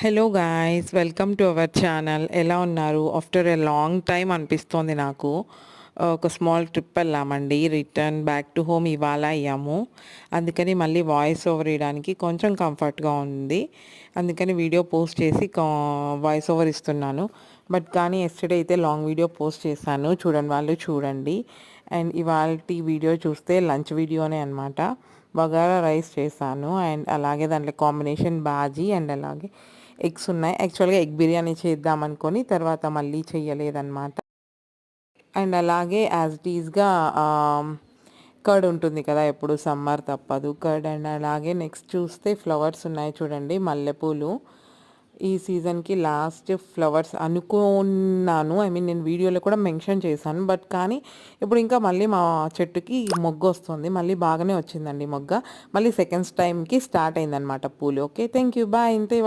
Hello guys, welcome to our channel. ఎలా ఉన్నారు? After a long time అనిపిస్తోంది నాకు. ఒక స్మాల్ ట్రిప్ వెళ్ళామండి. రిటర్న్ బ్యాక్ టు హోమ్ ఇవాళ అయ్యాము. అందుకని మళ్ళీ వాయిస్ ఓవర్ ఇవ్వడానికి కొంచెం కంఫర్ట్గా ఉంది. అందుకని వీడియో పోస్ట్ చేసి వాయిస్ ఓవర్ ఇస్తున్నాను. బట్ కానీ ఎస్టర్డే అయితే లాంగ్ వీడియో పోస్ట్ చేశాను, చూడండి వాళ్ళు చూడండి. అండ్ ఇవాల్టి వీడియో చూస్తే లంచ్ వీడియోనే అనమాట. బగారా రైస్ చేశాను అండ్ అలాగే దాంట్లో కాంబినేషన్ బాజీ అండ్ అలాగే ఎగ్స్ ఉన్నాయి. యాక్చువల్గా ఎగ్ బిర్యానీ చేద్దాం అనుకొని తర్వాత మళ్ళీ చెయ్యలేదన్నమాట. అండ్ అలాగే యాజ్ ఇట్ ఈస్గా కర్డ్ ఉంటుంది కదా, ఎప్పుడు సమ్మర్ తప్పదు కర్డ్. అండ్ అలాగే నెక్స్ట్ చూస్తే ఫ్లవర్స్ ఉన్నాయి చూడండి, మల్లెపూలు. ఈ సీజన్కి లాస్ట్ ఫ్లవర్స్ అనుకున్నాను. ఐ మీన్ నేను వీడియోలో కూడా మెన్షన్ చేశాను. బట్ కానీ ఇప్పుడు ఇంకా మళ్ళీ మా చెట్టుకి మొగ్గ వస్తుంది. మళ్ళీ బాగానే వచ్చిందండి మొగ్గ. మళ్ళీ సెకండ్ టైంకి స్టార్ట్ అయిందనమాట పూలు. Okay, thank you, bye. ఇంతే.